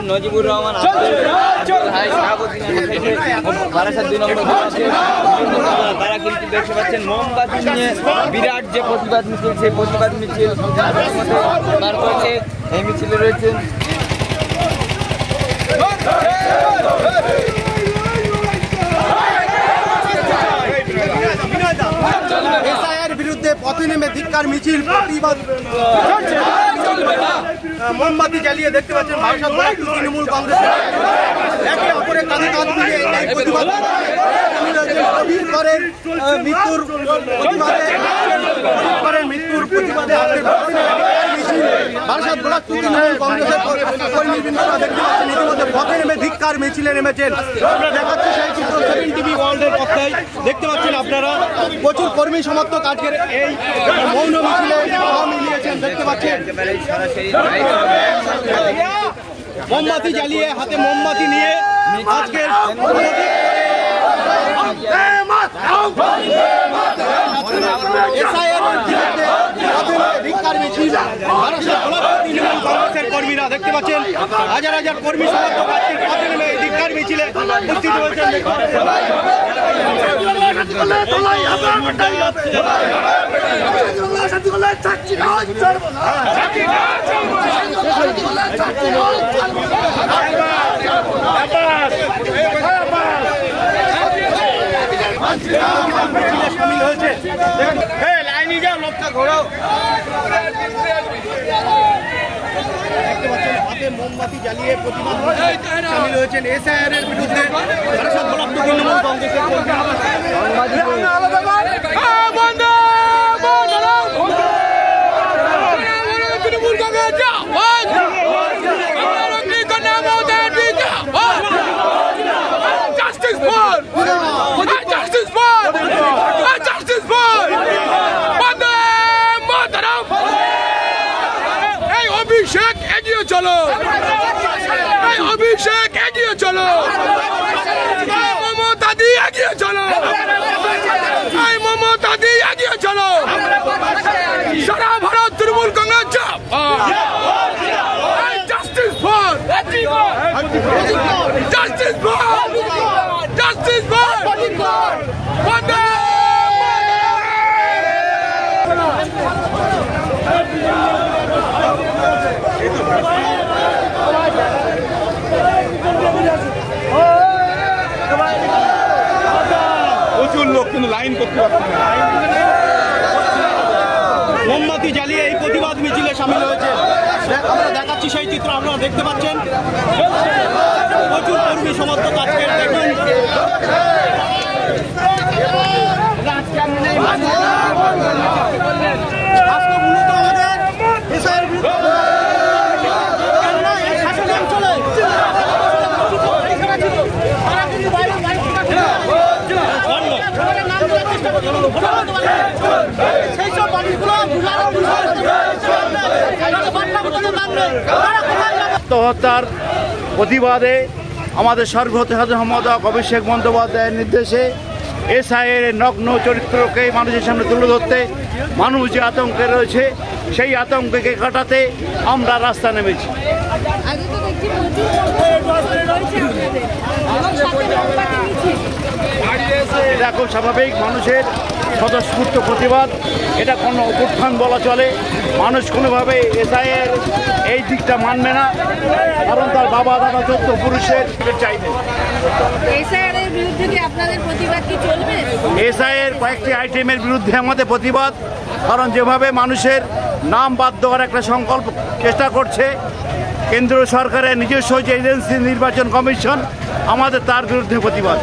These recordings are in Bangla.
নজিবুর রহমান তারা কিন্তু দেখতে পাচ্ছেন মোমবাতি নিয়ে বিরাট যে প্রতিবাদ মিছিল, সেই প্রতিবাদ মিছিল বার করেছে। এই মিছিলে রয়েছেন বিরুদ্ধে পথে নেমে ধিক্কার মিছিল, প্রতিবাদ মোমবাতি জ্বালিয়ে দেখতে পাচ্ছেন ভারত তৃণমূল কংগ্রেস একে অপরের কাঁধে কাঁধ মিলিয়ে এই প্রতিবাদ মৃত্যুর প্রতিবাদে বারাসাত ব্লক তৃণমূল কংগ্রেসের কর্মীবৃন্দরা দেখতে পাচ্ছেন ইতিমধ্যে পথে নেমে ধিক্কার মিছিলে নেমেছেন। আমরা দেখাচ্ছি সেই চিত্র 7 টিভি ওয়ার্ল্ডের পক্ষেই দেখতে পাচ্ছেন আপনারা প্রচুর কর্মী সমর্থক আজকের এই মৌন মিছিলে মিলিয়েছেন। দেখতে পাচ্ছেন মোমবাতি জ্বালিয়ে, হাতে মোমবাতি নিয়ে আজকের কর্মীরা দেখতে পাচ্ছেন হাজার হাজার কর্মী সমর্থক আজকের পথে নেমে ধিক্কার মিছিলে উপস্থিত হয়েছেন। শামিল হয়েছে লাইনি যাও লোকটা ঘোরাও। দেখতে পাচ্ছেন হাতে মোমবাতি জ্বালিয়ে প্রতিবাদ শামিল হয়েছেন এসআইআর এর বিরুদ্ধে বারাসাত ব্লক তৃণমূল কংগ্রেসের চলো অভিষেক এগিয়ে চলো, মমতা দি এগিয়ে চলো, মমতা দি এগিয়ে চলো, সারা Bharat Trinamool Congress justice for justice for justice for বন্দে প্রচুর লোক কিন্তু লাইন করতে পারছে না। মোমবাতি জ্বালিয়ে এই প্রতিবাদ মিছিলে শামিল হয়েছে। আমরা দেখাচ্ছি সেই চিত্র আপনারা দেখতে পাচ্ছেন প্রচুর কর্মী সমর্থক আজকের দেখুন আত্মহত্যার প্রতিবাদে আমাদের সর্বভারতীয় সম্পাদক অভিষেক বন্দ্যোপাধ্যায়ের নির্দেশে এসআইয়ের নগ্ন চরিত্রকে মানুষের সামনে তুলে ধরতে মানুষ যে আতঙ্কে রয়েছে সেই আতঙ্ককে কাটাতে আমরা রাস্তা নেমেছি। এটা খুব স্বাভাবিক, মানুষের স্বতঃস্ফূর্ত প্রতিবাদ, এটা কোনো অভ্যুত্থান বলা চলে। মানুষ কোনোভাবে এসআইয়ের এই দিকটা মানবে না, কারণ তার বাবা দাদা 14 পুরুষের চাইবে। এসআইয়ের কয়েকটি আইটেমের বিরুদ্ধে আমাদের প্রতিবাদ, কারণ যেভাবে মানুষের নাম বাদ দেওয়ার একটা সংকল্প চেষ্টা করছে কেন্দ্রীয় সরকারের নিজস্ব যে এজেন্সি নির্বাচন কমিশন, আমাদের তার বিরুদ্ধে প্রতিবাদ।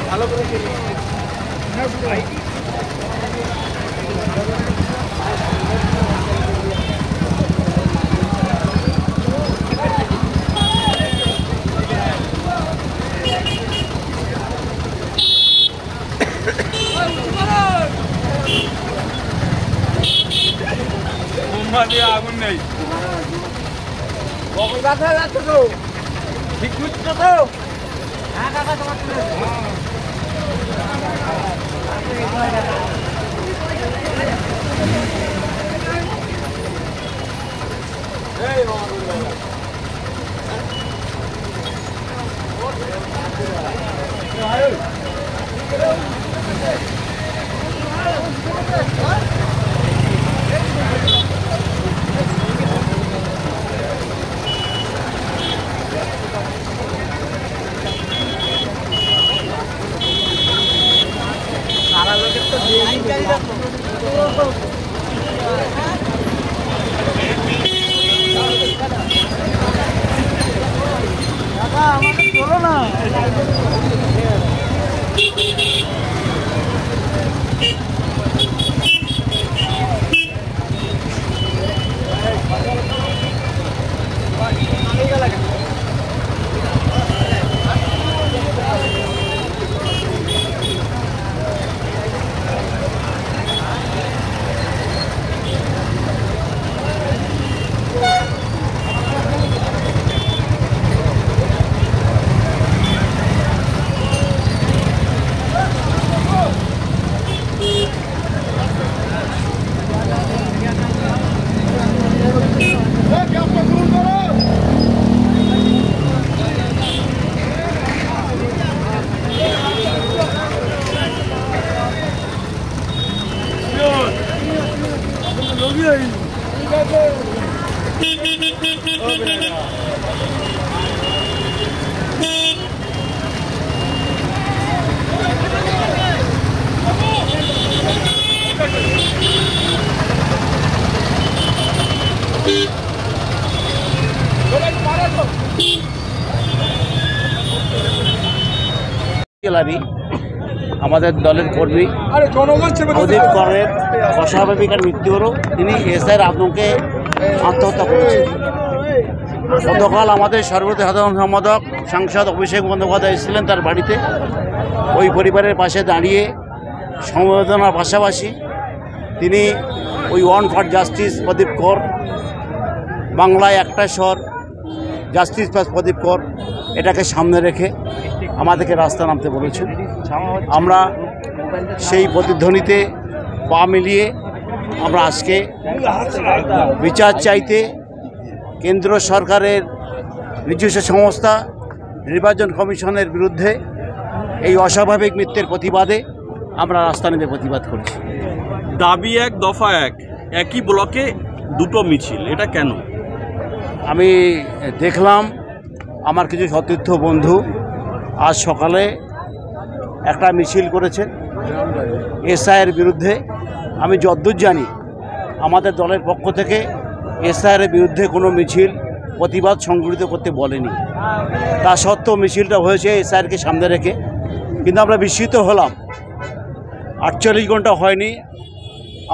ভালো করে আগুন নেই যাচ্ছে তো ঠিক বুঝছো তো হ্যাঁ কাকা তোমার আমাকে চলো না আমাদের দলের কর্মী প্রদীপ করের অস্বাভাবিক মৃত্যু হলো। তিনি এসআইয়ের আতঙ্কে আত্মহত্যা করেছেন। গতকাল আমাদের সর্বভারতীয় সাধারণ সম্পাদক সাংসদ অভিষেক বন্দ্যোপাধ্যায় এসেছিলেন তার বাড়িতে। ওই পরিবারের পাশে দাঁড়িয়ে সমবেদনার পাশাপাশি তিনি ওই ওয়ান ফর জাস্টিস প্রদীপ কর, বাংলায় একটা স্বর, জাস্টিস প্লাস প্রদীপ কর, এটাকে সামনে রেখে আমাদেরকে রাস্তা নামতে বলেছেন। আমরা সেই প্রতিধ্বনিতে পা মিলিয়ে আমরা আজকে বিচার চাইতে কেন্দ্র সরকারের নিজস্ব সংস্থা নির্বাচন কমিশনের বিরুদ্ধে এই অস্বাভাবিক মৃত্যুর প্রতিবাদে আমরা রাস্তা নেমে প্রতিবাদ করছি। দাবি এক দফা এক, একই ব্লকে দুটো মিছিল, এটা কেন? আমি দেখলাম আমার কিছু সতীর্থ বন্ধু আজ সকালে একটা মিছিল করেছেন এসআইয়ের বিরুদ্ধে। আমি যতদূর জানি আমাদের দলের পক্ষ থেকে এসআইয়ের বিরুদ্ধে কোনো মিছিল প্রতিবাদ সংগঠিত করতে বলেনি। তা সত্ত্বেও মিছিলটা হয়েছে এসআইআরকে সামনে রেখে। কিন্তু আমরা বিস্মিত হলাম, 48 ঘন্টা হয়নি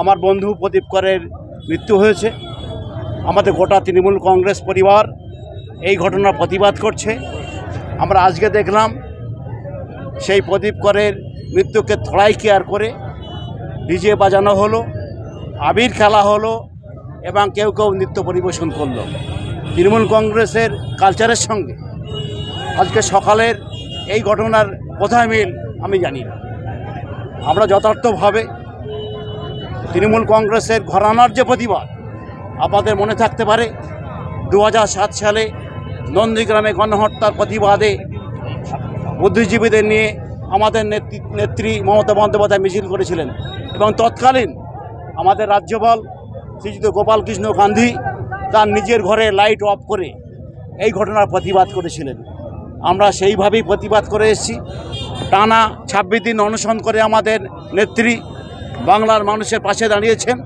আমার বন্ধু প্রদীপ করের মৃত্যু হয়েছে। আমাদের গোটা তৃণমূল কংগ্রেস পরিবার এই ঘটনার প্রতিবাদ করছে। আমরা আজকে দেখলাম সেই প্রদীপ করের মৃত্যুকে থড়াই কেয়ার করে ডিজে বাজানো হলো, আবির খেলা হলো এবং কেউ কেউ নৃত্য পরিবেশন করলো। তৃণমূল কংগ্রেসের কালচারের সঙ্গে আজকে সকালের এই ঘটনার কোথায় মিল আমি জানি না। আমরা যথার্থভাবে তৃণমূল কংগ্রেসের ঘরানার যে প্রতিবাদ আপনাদের মনে থাকতে পারে 2007 সালে নন্দীগ্রামে গণহত্যার প্রতিবাদে বুদ্ধিজীবীদের নিয়ে আমাদের নেত্রী মমতা বন্দ্যোপাধ্যায় মিছিল করেছিলেন এবং তৎকালীন আমাদের রাজ্যপাল শ্রীযুক্ত গোপাল কৃষ্ণ গান্ধী তার নিজের ঘরে লাইট অফ করে এই ঘটনার প্রতিবাদ করেছিলেন। আমরা সেইভাবেই প্রতিবাদ করে এসেছি। টানা 26 দিন অনশন করে আমাদের নেত্রী বাংলার মানুষের পাশে দাঁড়িয়েছেন।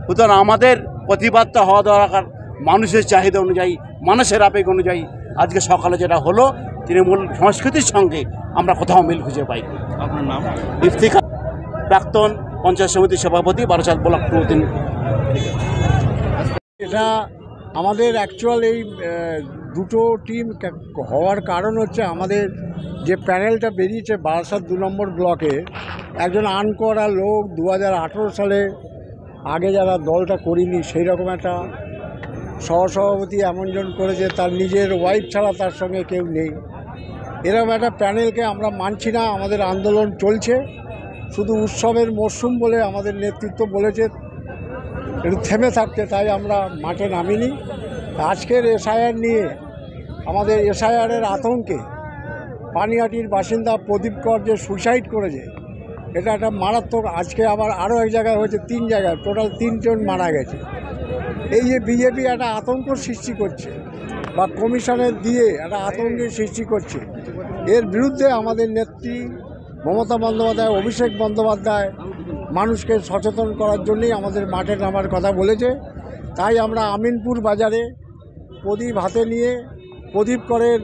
সুতরাং আমাদের প্রতিবাদটা হওয়া দরকার মানুষের চাহিদা অনুযায়ী, মানুষের আবেগ অনুযায়ী। আজকে সকালে যেটা হলো তৃণমূল সংস্কৃতির সঙ্গে আমরা কোথাও মিল খুঁজে পাই। আপনার নাম? ইফতিখার, প্রাক্তন পঞ্চায়েত সমিতির সভাপতি, বারাসাত ব্লক 2-3। এটা আমাদের অ্যাকচুয়াল এই দুটো টিম হওয়ার কারণ হচ্ছে আমাদের যে প্যানেলটা বেরিয়েছে বারাসাত 2 নম্বর ব্লকে, একজন আনকরা লোক 2018 সালে আগে যারা দলটা করিনি সেই রকম একটা সহসভাপতি এমনজন করেছে, তার নিজের ওয়াইফ ছাড়া তার সঙ্গে কেউ নেই। এরকম একটা প্যানেলকে আমরা মানছি না। আমাদের আন্দোলন চলছে, শুধু উৎসবের মরশুম বলে আমাদের নেতৃত্ব বলেছে একটু থেমে থাকতে, তাই আমরা মাঠে নামিনি। আজকের এসআইআর নিয়ে আমাদের এসআইআরের আতঙ্কে পানিহাটির বাসিন্দা প্রদীপ কর যে সুইসাইড করেছে, এটা একটা মারাত্মক। আজকে আবার আরও এক জায়গায় হয়েছে, 3 জায়গায় টোটাল 3 জন মারা গেছে। এই যে বিজেপি একটা আতঙ্ক সৃষ্টি করছে বা কমিশনের দিয়ে একটা আতঙ্কের সৃষ্টি করছে, এর বিরুদ্ধে আমাদের নেত্রী মমতা বন্দ্যোপাধ্যায়, অভিষেক বন্দ্যোপাধ্যায় মানুষকে সচেতন করার জন্যই আমাদের মাঠে নামার কথা বলেছে। তাই আমরা আমিনপুর বাজারে প্রদীপ হাতে নিয়ে প্রদীপ করের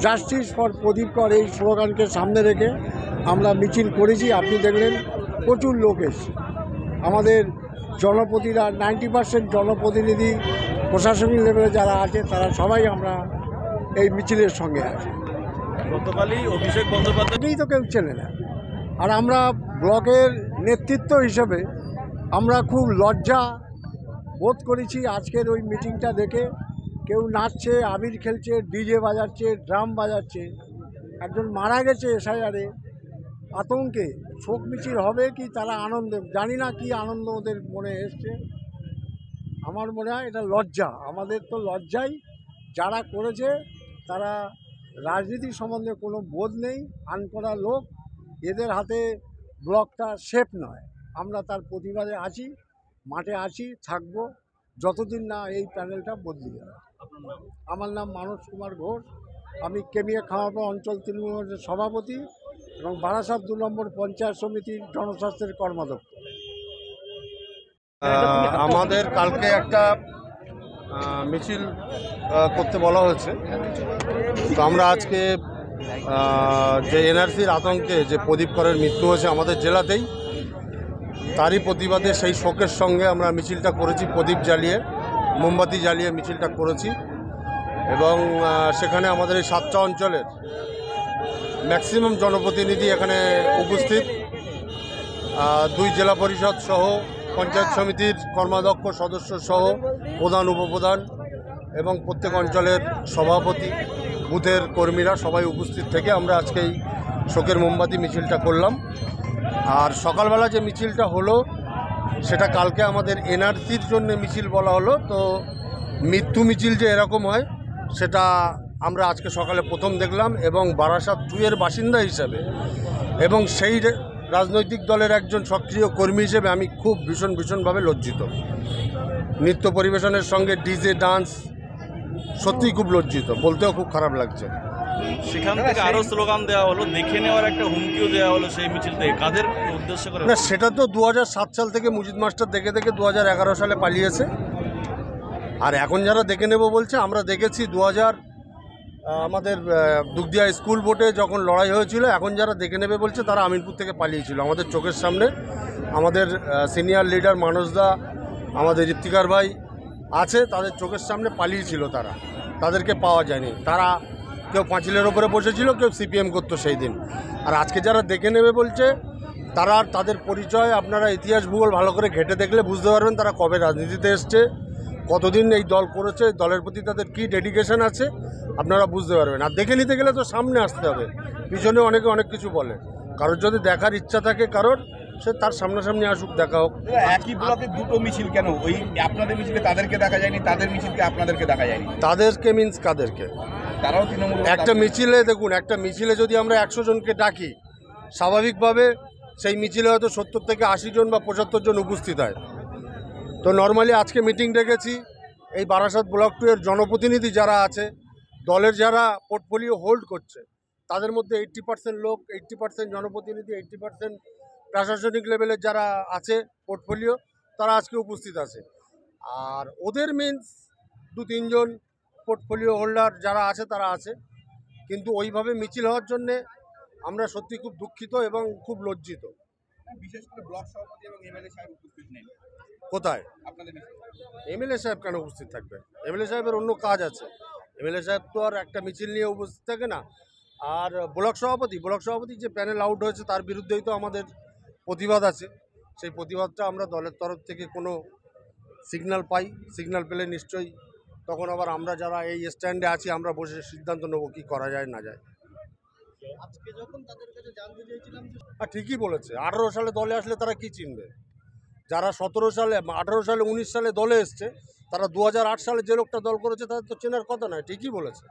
জাস্টিস ফর প্রদীপ কর এই স্লোগানকে সামনে রেখে আমরা মিছিল করেছি। আপনি দেখলেন প্রচুর লোক এসেছে। আমাদের জনপ্রতিনিধিরা 90% জনপ্রতিনিধি, প্রশাসনিক লেভেলে যারা আছে তারা সবাই আমরা এই মিছিলের সঙ্গে আছি। গতকালই অভিষেক বন্দ্যোপাধ্যায় এটাই তো কেউ চেনে না। আর আমরা ব্লকের নেতৃত্ব হিসেবে আমরা খুব লজ্জা বোধ করেছি আজকের ওই মিটিংটা দেখে। কেউ নাচছে, আবির খেলছে, ডিজে বাজাচ্ছে, ড্রাম বাজাচ্ছে। একজন মারা গেছে এসআইআরে, আতঙ্কে শোক মিছিল হবে কি তারা আনন্দে, জানি না কি আনন্দ ওদের মনে এসছে। আমার মনে হয় এটা লজ্জা। আমাদের তো লজ্জাই। যারা করেছে তারা রাজনীতি সম্বন্ধে কোনো বোধ নেই, আনকরা লোক। এদের হাতে ব্লকটা সেফ নয়। আমরা তার প্রতিবাদে আছি, মাঠে আছি, থাকব যতদিন না এই প্যানেলটা বদলে যাবে। আমার নাম মানস কুমার ঘোষ। আমি কেমিয়া খামারপাড়া অঞ্চল তৃণমূলের সভাপতি এবং বারাসাত 2 নম্বর পঞ্চায়েত সমিতির জনস্বাস্থ্যের কর্মাধ্যক্ষ। আমাদের কালকে একটা মিছিল করতে বলা হয়েছে, তো আমরা আজকে যে এনআরসির আতঙ্কে যে প্রদীপ করের মৃত্যু হয়েছে আমাদের জেলাতেই, তারই প্রতিবাদে সেই শোকের সঙ্গে আমরা মিছিলটা করেছি। প্রদীপ জ্বালিয়ে, মোমবাতি জ্বালিয়ে মিছিলটা করেছি এবং সেখানে আমাদের এই 7টা অঞ্চলের ম্যাক্সিমাম জনপ্রতিনিধি এখানে উপস্থিত। 2 জেলা পরিষদ সহ, পঞ্চায়েত সমিতির কর্মাধ্যক্ষ সদস্য সহ, প্রধান উপপ্রধান এবং প্রত্যেক অঞ্চলের সভাপতি, বুথের কর্মীরা সবাই উপস্থিত থেকে আমরা আজকে এই শোকের মোমবাতি মিছিলটা করলাম। আর সকালবেলা যে মিছিলটা হলো সেটা কালকে আমাদের এনআরসির জন্য মিছিল বলা হলো। তো মৃত্যু মিছিল যে এরকম হয় সেটা আমরা আজকে সকালে প্রথম দেখলাম এবং বারাসাত 2 এর বাসিন্দা হিসাবে এবং সেই রাজনৈতিক দলের একজন সক্রিয় কর্মী হিসেবে আমি খুব ভীষণভাবে লজ্জিত। নৃত্য পরিবেশনের সঙ্গে ডিজে ডান্স সত্যিই খুব লজ্জিত, বলতেও খুব খারাপ লাগছে। সেখান থেকে আরো স্লোগান দেওয়া হলো, দেখে নেওয়ার একটা হুমকিও দেওয়া হলো সেই মিছিল থেকে। কাদের উদ্দেশ্য করে? না, সেটা তো 2007 সাল থেকে মুজিদ মাস্টার দেখে 2011 সালে পালিয়েছে। আর এখন যারা দেখে নেব বলছে, আমরা দেখেছি আমাদের দুগদিয়া স্কুল বোর্ডে যখন লড়াই হয়েছিল, এখন যারা দেখে নেবে বলছে তারা আমিনপুর থেকে পালিয়েছিল। আমাদের চোখের সামনে আমাদের সিনিয়র লিডার মানসদা, আমাদের ইফতিখার ভাই আছে, তাদের চোখের সামনে পালিয়েছিল তারা, তাদেরকে পাওয়া যায়নি। তারা কেউ পাঁচিলের ওপরে বসেছিল, কেউ সিপিএম করতো সেই দিন। আর আজকে যারা দেখে নেবে বলছে, তারা তাদের পরিচয় আপনারা ইতিহাস ভূগোল ভালো করে ঘেঁটে দেখলে বুঝতে পারবেন তারা কবে রাজনীতিতে এসছে, কতদিন এই দল করেছে, দলের প্রতি তাদের কী ডেডিকেশন আছে আপনারা বুঝতে পারবেন। আর দেখে নিতে গেলে তো সামনে আসতে হবে, পিছনে অনেকে অনেক কিছু বলে। কারোর যদি দেখার ইচ্ছা থাকে কারোর, সে তার সামনাসামনি আসুক, দেখা হোক। একই ব্লকে দুটো মিছিল কেন? ওই আপনাদের মিছিলে তাদেরকে দেখা যায়নি, তাদের মিছিলকে আপনাদেরকে দেখা যায়নি? তাদেরকে মিন্স কাদেরকে? তারাও তৃণমূল। একটা মিছিলে দেখুন, একটা মিছিলে যদি আমরা 100 জনকে ডাকি, স্বাভাবিকভাবে সেই মিছিলে হয়তো 70 থেকে 80 জন বা 75 জন উপস্থিত হয়। তো নর্মালি আজকে মিটিং ডেকেছি, এই বারাসাত ব্লক 2 এর জনপ্রতিনিধি যারা আছে, দলের যারা পোর্টফোলিও হোল্ড করছে, তাদের মধ্যে 80% লোক, 80% জনপ্রতিনিধি, 80% প্রশাসনিক লেভেলের যারা আছে পোর্টফোলিও, তারা আজকে উপস্থিত আছে। আর ওদের মিন্স 2-3 জন পোর্টফোলিও হোল্ডার যারা আছে তারা আছে। কিন্তু ওইভাবে মিছিল হওয়ার জন্যে আমরা সত্যি খুব দুঃখিত এবং খুব লজ্জিত। বিশেষ করে ব্লক সভাপতি এবং এমএলএ সাহেব উপস্থিত নেই কোথায়? আপনাদের মিছিলে। এমএলএ সাহেব কেন উপস্থিত থাকবে? এমএলএ সাহেবের অন্য কাজ আছে। এমএলএ সাহেব তো আর একটা মিছিল নিয়ে উপস্থিত থাকে না। আর ব্লক সভাপতি যে প্যানেল আউট হয়েছে তার বিরুদ্ধেই তো আমাদের প্রতিবাদ আছে। সেই প্রতিবাদটা আমরা দলের তরফ থেকে কোনো সিগন্যাল পাই, সিগন্যাল পেলে নিশ্চয়ই তখন আবার আমরা যারা এই স্ট্যান্ডে আছি আমরা বসে সিদ্ধান্ত নেবো কী করা যায় না যায়। আজকে যখন তাদের কাছে জানতে চেয়েছিলাম, ঠিকই বলেছে, 18 সালে দলে আসলে তারা কি চিনবে? যারা 17 সালে, 18 সালে, 19 সালে দলে এসছে, তারা 2008 সালে যে লোকটা দল করেছে তাদের তো চেনার কথা নয়। ঠিকই বলেছে।